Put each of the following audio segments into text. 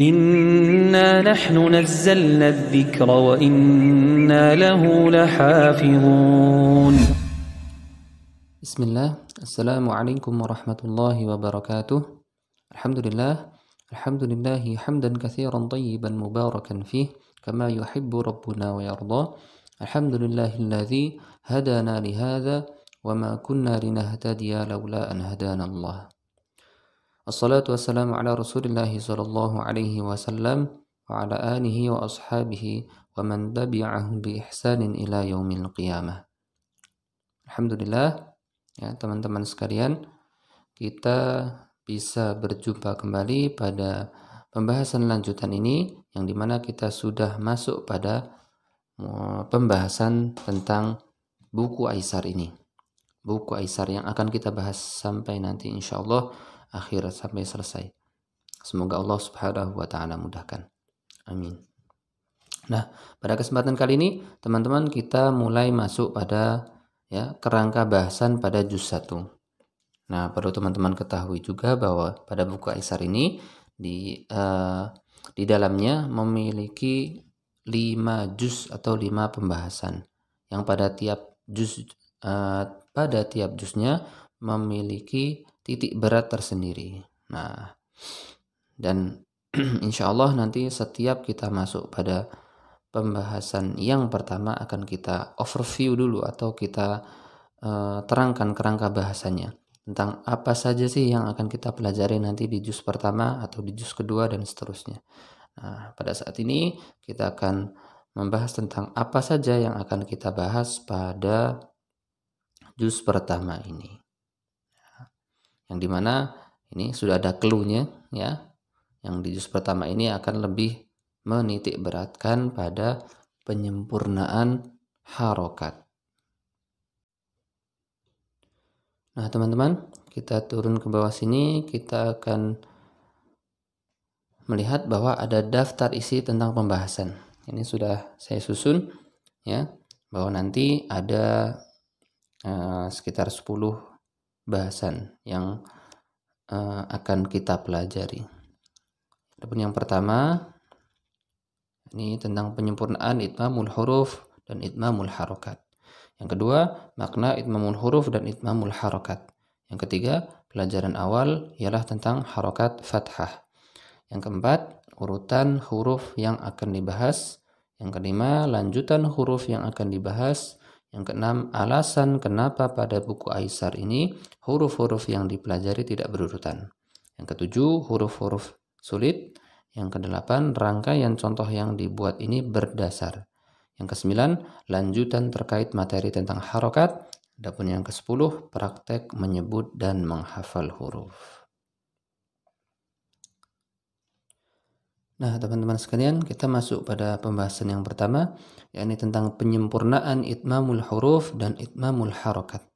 إنا نحن نزلنا الذكر وإنا له لحافظون. بسم الله. السلام عليكم ورحمة الله وبركاته. الحمد لله حمدا كثيرا طيبا مباركا فيه كما يحب ربنا ويرضى. الحمد لله الذي هدانا لهذا وما كنا لنهتدي لولا أن هدانا الله. الصلاة والسلام على رسول الله صلى الله عليه وسلم وعلى آله وأصحابه ومن تبعهم بإحسان إلى يوم القيامة. Alhamdulillah, ya teman-teman sekalian, kita bisa berjumpa kembali pada pembahasan lanjutan ini, yang dimana kita sudah masuk pada pembahasan tentang buku Aisar ini. Buku Aisar yang akan kita bahas sampai nanti insyaallah akhir sampai selesai. Semoga Allah Subhanahu wa taala mudahkan. Amin. Nah, pada kesempatan kali ini teman-teman kita mulai masuk pada kerangka bahasan pada juz 1. Nah, perlu teman-teman ketahui juga bahwa pada buku Aisar ini di dalamnya memiliki 5 juz atau 5 pembahasan yang pada tiap juznya memiliki titik berat tersendiri. Nah, dan insya Allah nanti setiap kita masuk pada pembahasan yang pertama akan kita overview dulu atau kita terangkan kerangka bahasanya tentang apa saja sih yang akan kita pelajari nanti di juz pertama atau di juz kedua dan seterusnya. Nah, pada saat ini kita akan membahas tentang apa saja yang akan kita bahas pada juz pertama ini. Yang dimana ini sudah ada clue-nya ya. Yang di juz pertama ini akan lebih menitik beratkan pada penyempurnaan harokat. Nah teman-teman, kita turun ke bawah sini, kita akan melihat bahwa ada daftar isi tentang pembahasan. Ini sudah saya susun ya, bahwa nanti ada sekitar 10 bahasan yang akan kita pelajari. Adapun yang pertama ini tentang penyempurnaan itmamul huruf dan itmamul harokat. Yang kedua, makna itmamul huruf dan itmamul harokat. Yang ketiga, pelajaran awal ialah tentang harokat fathah. Yang keempat, urutan huruf yang akan dibahas. Yang kelima, lanjutan huruf yang akan dibahas. Yang keenam, alasan kenapa pada buku Aisar ini huruf-huruf yang dipelajari tidak berurutan. Yang ketujuh, huruf-huruf sulit. Yang kedelapan, rangkaian contoh yang dibuat ini berdasar. Yang kesembilan, lanjutan terkait materi tentang harokat. Adapun yang ke-10, praktek menyebut dan menghafal huruf. Nah, teman-teman sekalian, kita masuk pada pembahasan yang pertama, yakni tentang penyempurnaan itmamul huruf dan itmamul harokat.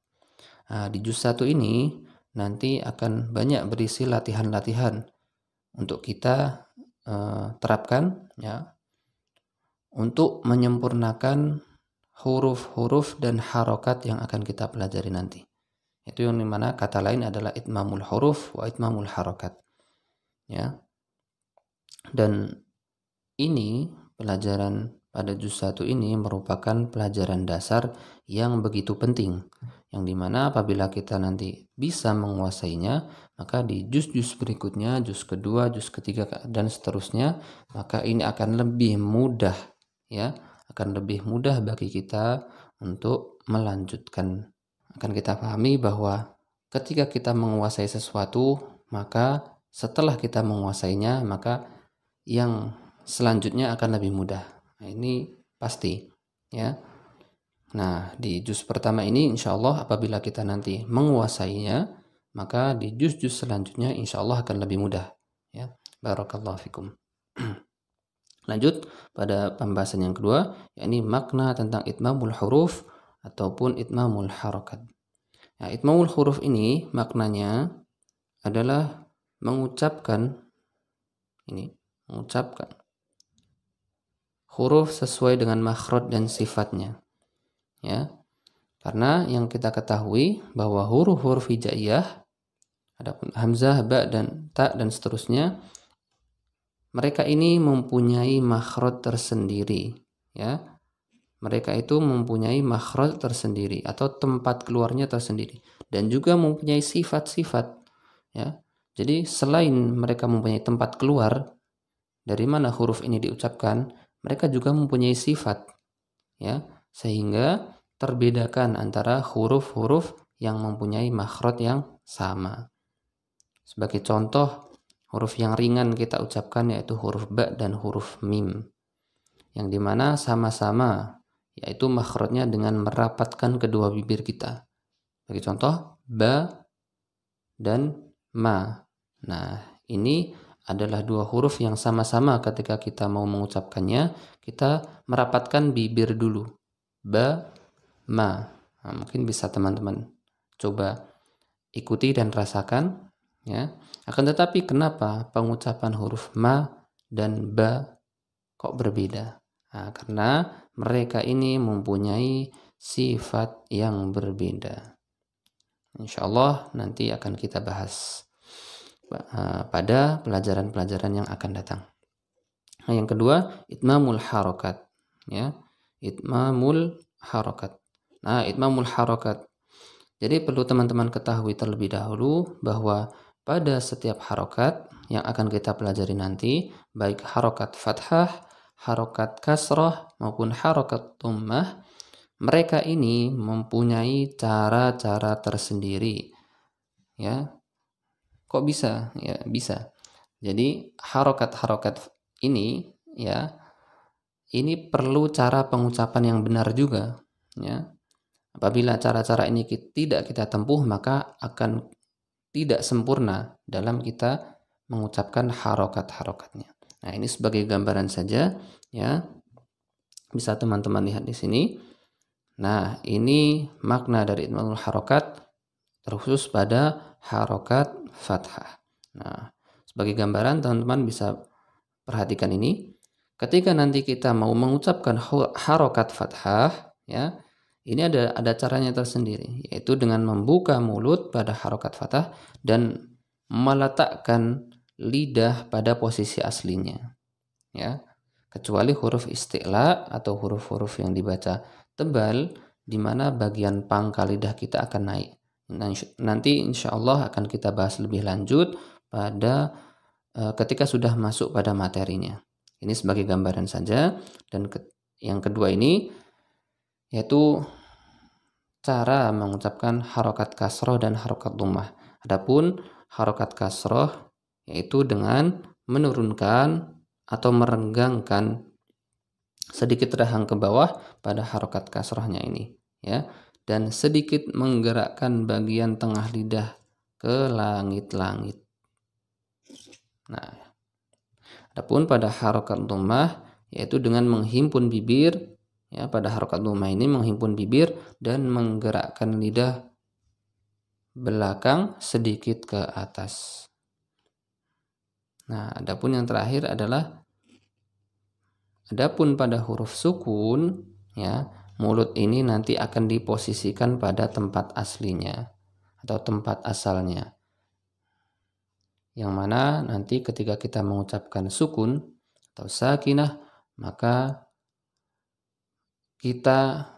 Nah, di juz 1 ini nanti akan banyak berisi latihan-latihan untuk kita terapkan ya, untuk menyempurnakan huruf-huruf dan harokat yang akan kita pelajari nanti. Itu yang dimana kata lain adalah itmamul huruf wa itmamul harokat. Ya. Dan ini pelajaran pada juz 1 ini merupakan pelajaran dasar yang begitu penting, yang dimana apabila kita nanti bisa menguasainya, maka di juz-juz berikutnya, juz kedua, juz ketiga dan seterusnya, maka ini akan lebih mudah ya, akan lebih mudah bagi kita untuk melanjutkan. Akan kita pahami bahwa ketika kita menguasai sesuatu, maka setelah kita menguasainya, maka yang selanjutnya akan lebih mudah. Nah, ini pasti ya. Nah, di juz pertama ini insya Allah apabila kita nanti menguasainya, maka di juz-juz selanjutnya insya Allah akan lebih mudah ya. Barakallahu fikum. Lanjut pada pembahasan yang kedua, yakni makna tentang itmamul huruf ataupun itmamul harokat. Nah, itmamul huruf ini maknanya adalah mengucapkan huruf sesuai dengan makhraj dan sifatnya. Ya. Karena yang kita ketahui bahwa huruf-huruf hijaiyah, adapun hamzah, ba dan ta dan seterusnya, mereka ini mempunyai makhraj tersendiri, ya. Mereka itu mempunyai makhraj tersendiri atau tempat keluarnya tersendiri dan juga mempunyai sifat-sifat, ya. Jadi selain mereka mempunyai tempat keluar dari mana huruf ini diucapkan, mereka juga mempunyai sifat, ya, sehingga terbedakan antara huruf-huruf yang mempunyai makhraj yang sama. Sebagai contoh, huruf yang ringan kita ucapkan yaitu huruf ba dan huruf mim, yang dimana sama-sama yaitu makhrajnya dengan merapatkan kedua bibir kita. Sebagai contoh, ba dan ma. Nah, ini adalah dua huruf yang sama-sama ketika kita mau mengucapkannya, kita merapatkan bibir dulu. Ba, ma. Nah, mungkin bisa teman-teman coba ikuti dan rasakan, ya. Akan tetapi kenapa pengucapan huruf ma dan ba kok berbeda? Nah, karena mereka ini mempunyai sifat yang berbeda. Insya Allah nanti akan kita bahas pada pelajaran-pelajaran yang akan datang. Nah, yang kedua, itmamul harokat, ya. Itmamul harokat. Nah, itmamul harokat. Jadi perlu teman-teman ketahui terlebih dahulu bahwa pada setiap harokat yang akan kita pelajari nanti, baik harokat fathah, harokat kasrah maupun harokat tummah, mereka ini mempunyai cara-cara tersendiri, ya. Kok bisa? Ya, bisa. Jadi harokat-harokat ini, ya, ini perlu cara pengucapan yang benar juga, ya. Apabila cara-cara ini tidak kita tempuh, maka akan tidak sempurna dalam kita mengucapkan harokat-harokatnya. Nah, ini sebagai gambaran saja, ya. Bisa teman-teman lihat di sini. Nah, ini makna dari itmamul harokat terkhusus pada harokat fathah. Nah, sebagai gambaran teman-teman bisa perhatikan ini. Ketika nanti kita mau mengucapkan harokat fathah, ya, ini ada caranya tersendiri, yaitu dengan membuka mulut pada harokat fathah dan meletakkan lidah pada posisi aslinya, ya. Kecuali huruf isti'la atau huruf-huruf yang dibaca tebal, di mana bagian pangkal lidah kita akan naik. Nanti insya Allah akan kita bahas lebih lanjut pada ketika sudah masuk pada materinya. Ini sebagai gambaran saja. Dan yang kedua ini yaitu cara mengucapkan harokat kasroh dan harokat dhammah. Adapun harokat kasroh yaitu dengan menurunkan atau merenggangkan sedikit rahang ke bawah pada harokat kasrohnya ini, ya, dan sedikit menggerakkan bagian tengah lidah ke langit-langit. Nah, adapun pada harokat dhammah yaitu dengan menghimpun bibir, ya, pada harokat dhammah ini menghimpun bibir dan menggerakkan lidah belakang sedikit ke atas. Nah, adapun yang terakhir adalah adapun pada huruf sukun, ya, mulut ini nanti akan diposisikan pada tempat aslinya atau tempat asalnya. Yang mana nanti ketika kita mengucapkan sukun atau sakinah, maka kita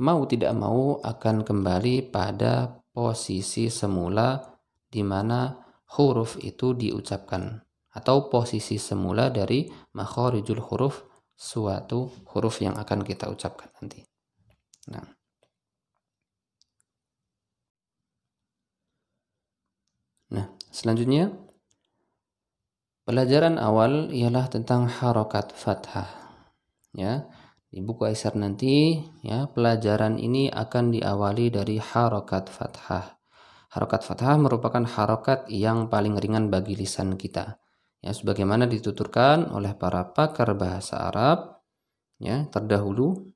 mau tidak mau akan kembali pada posisi semula di mana huruf itu diucapkan, atau posisi semula dari makharijul huruf suatu huruf yang akan kita ucapkan nanti. Nah, selanjutnya pelajaran awal ialah tentang harokat fathah, ya. Di buku Aisyar nanti, ya, pelajaran ini akan diawali dari harokat fathah. Harokat fathah merupakan harokat yang paling ringan bagi lisan kita, ya, sebagaimana dituturkan oleh para pakar bahasa Arab, ya, terdahulu,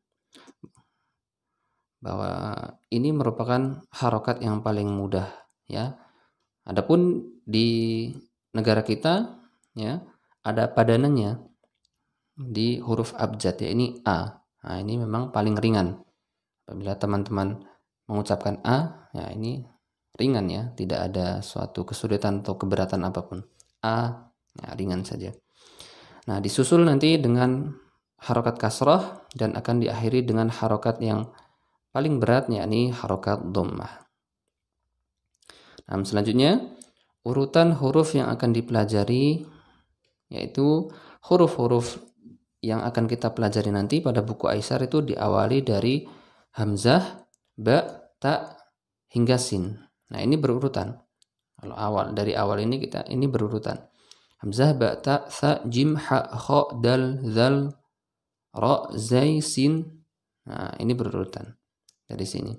bahwa ini merupakan harokat yang paling mudah, ya. Adapun di negara kita, ya, ada padanannya di huruf abjad, ya, ini a. Nah, ini memang paling ringan. Apabila teman-teman mengucapkan a, ya, ini ringan, ya, tidak ada suatu kesulitan atau keberatan apapun. A, ya, ringan saja. Nah, disusul nanti dengan harokat kasrah dan akan diakhiri dengan harokat yang paling berat, yakni harokat dhammah. Nah, selanjutnya urutan huruf yang akan dipelajari yaitu huruf-huruf yang akan kita pelajari nanti pada buku Aisar itu diawali dari hamzah, ba, ta hingga sin. Nah, ini berurutan. Kalau dari awal ini berurutan. Hamzah, ba, ta, tha, jim, ha, kha, dal, zal, ra, zai, sin. Nah, ini berurutan dari sini.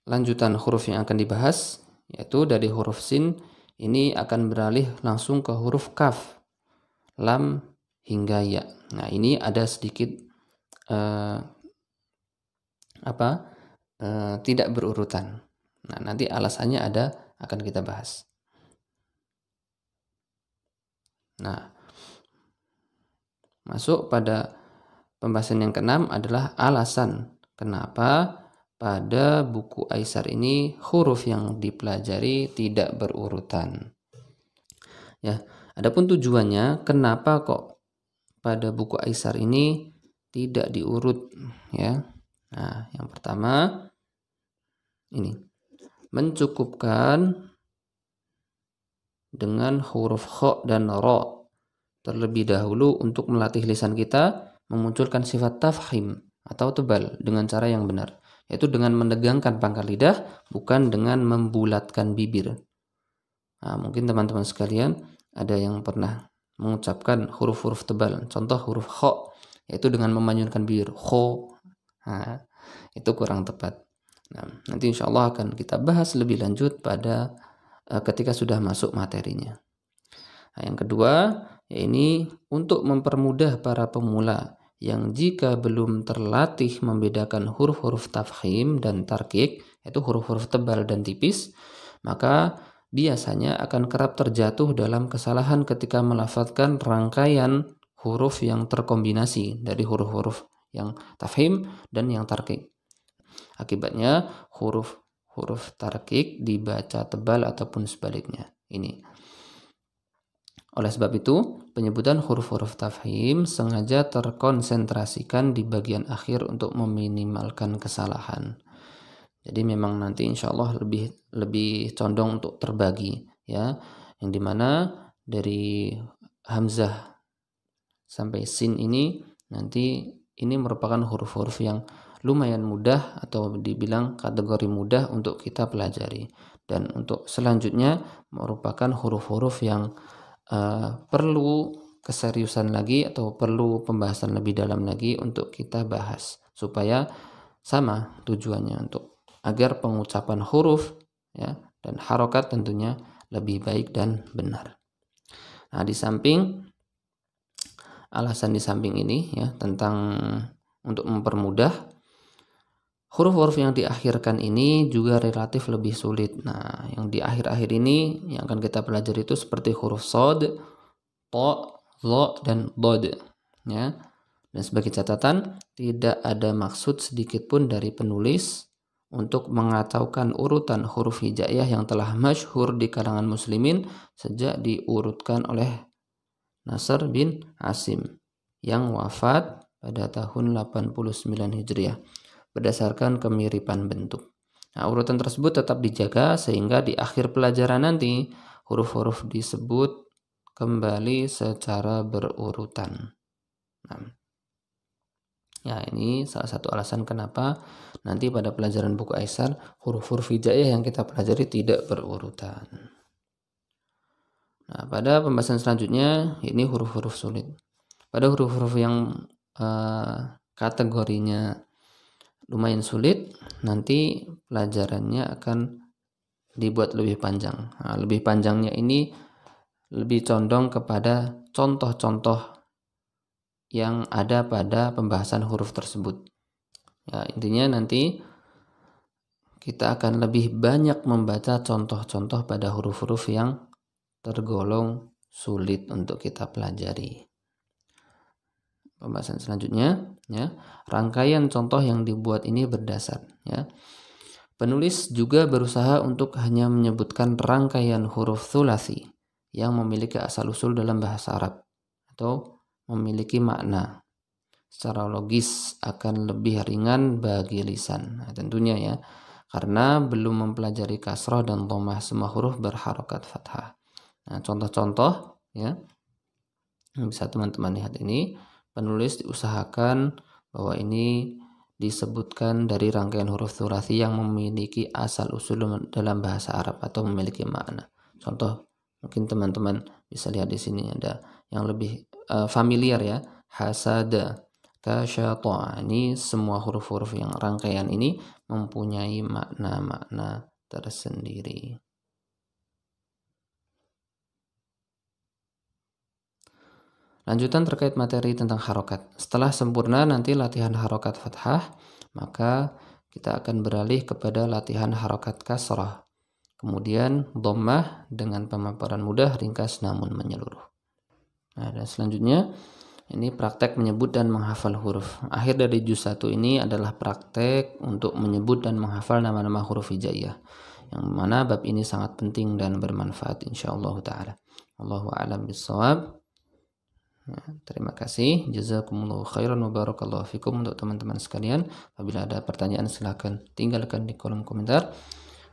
Lanjutan huruf yang akan dibahas yaitu dari huruf sin ini akan beralih langsung ke huruf kaf, lam hingga ya. Nah, ini ada sedikit tidak berurutan. Nah, nanti alasannya akan kita bahas. Nah, masuk pada pembahasan yang keenam adalah alasan kenapa pada buku Aisar ini huruf yang dipelajari tidak berurutan. Ya, adapun tujuannya kenapa kok pada buku Aisar ini tidak diurut, ya. Nah, yang pertama ini mencukupkan dengan huruf kha dan ra terlebih dahulu untuk melatih lisan kita memunculkan sifat tafkhim atau tebal dengan cara yang benar, yaitu dengan menegangkan pangkal lidah, bukan dengan membulatkan bibir. Nah, mungkin teman-teman sekalian ada yang pernah mengucapkan huruf-huruf tebal, contoh huruf kha, yaitu dengan memanyunkan bibir, kho. Nah, itu kurang tepat. Nah, nanti insya Allah akan kita bahas lebih lanjut pada ketika sudah masuk materinya. Nah, yang kedua, ini untuk mempermudah para pemula yang jika belum terlatih membedakan huruf-huruf tafkhim dan tarkik, yaitu huruf-huruf tebal dan tipis, maka biasanya akan kerap terjatuh dalam kesalahan ketika melafadzkan rangkaian huruf yang terkombinasi dari huruf-huruf yang tafkhim dan yang tarkik. Akibatnya huruf tarkik dibaca tebal ataupun sebaliknya. Ini. Oleh sebab itu, penyebutan huruf-huruf tafkhim sengaja terkonsentrasikan di bagian akhir untuk meminimalkan kesalahan. Jadi memang nanti insya Allah lebih condong untuk terbagi, ya, yang dimana dari hamzah sampai sin ini nanti ini merupakan huruf-huruf yang lumayan mudah atau dibilang kategori mudah untuk kita pelajari, dan untuk selanjutnya merupakan huruf-huruf yang perlu keseriusan lagi atau perlu pembahasan lebih dalam lagi untuk kita bahas, supaya sama tujuannya untuk agar pengucapan huruf, ya, dan harokat tentunya lebih baik dan benar. Nah, alasan di samping ini, ya, tentang untuk mempermudah, huruf-huruf yang diakhirkan ini juga relatif lebih sulit. Nah, yang di akhir-akhir ini yang akan kita pelajari itu seperti huruf shad, ta, dha, dan dad. Ya. Dan sebagai catatan, tidak ada maksud sedikit pun dari penulis untuk mengacaukan urutan huruf hijaiyah yang telah masyhur di kalangan muslimin sejak diurutkan oleh Nasr bin Asim yang wafat pada tahun 89 Hijriah. Berdasarkan kemiripan bentuk. Nah, urutan tersebut tetap dijaga sehingga di akhir pelajaran nanti huruf-huruf disebut kembali secara berurutan. Nah, ya, ini salah satu alasan kenapa nanti pada pelajaran buku Aisar huruf-huruf hijaiyah yang kita pelajari tidak berurutan. Nah, pada pembahasan selanjutnya ini huruf-huruf sulit. Pada huruf-huruf yang kategorinya lumayan sulit, nanti pelajarannya akan dibuat lebih panjang. Nah, lebih panjangnya ini lebih condong kepada contoh-contoh yang ada pada pembahasan huruf tersebut. Ya, intinya nanti kita akan lebih banyak membaca contoh-contoh pada huruf-huruf yang tergolong sulit untuk kita pelajari. Pembahasan selanjutnya, ya, rangkaian contoh yang dibuat ini berdasar, ya. Penulis juga berusaha untuk hanya menyebutkan rangkaian huruf thulathi yang memiliki asal-usul dalam bahasa Arab, atau memiliki makna. Secara logis akan lebih ringan bagi lisan. Nah, tentunya ya, karena belum mempelajari kasroh dan dhammah, semua huruf berharokat fathah. Nah, contoh-contoh ya, bisa teman-teman lihat ini. Penulis diusahakan bahwa ini disebutkan dari rangkaian huruf thulathi yang memiliki asal usul dalam bahasa Arab atau memiliki makna. Contoh, mungkin teman-teman bisa lihat di sini ada yang lebih familiar ya, hasada, kasyata. Ini semua huruf-huruf yang rangkaian ini mempunyai makna-makna tersendiri. Lanjutan terkait materi tentang harokat. Setelah sempurna nanti latihan harokat fathah, maka kita akan beralih kepada latihan harokat kasrah. Kemudian dhammah dengan pemaparan mudah, ringkas namun menyeluruh. Nah, dan selanjutnya ini praktek menyebut dan menghafal huruf. Akhir dari juz 1 ini adalah praktek untuk menyebut dan menghafal nama-nama huruf hijaiyah. Yang mana bab ini sangat penting dan bermanfaat insyaallah taala. Wallahu a'lam bishawab. Ya, terima kasih. Jazakumullahu khairan wa barakallahu fikum untuk teman-teman sekalian. Apabila ada pertanyaan silakan tinggalkan di kolom komentar.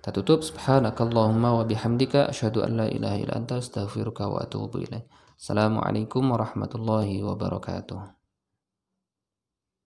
Kita tutup. Subhanakallahumma wa bihamdika asyhadu an la ilaha illa anta astaghfiruka wa atubu ilaik. Assalamualaikum warahmatullahi wabarakatuh.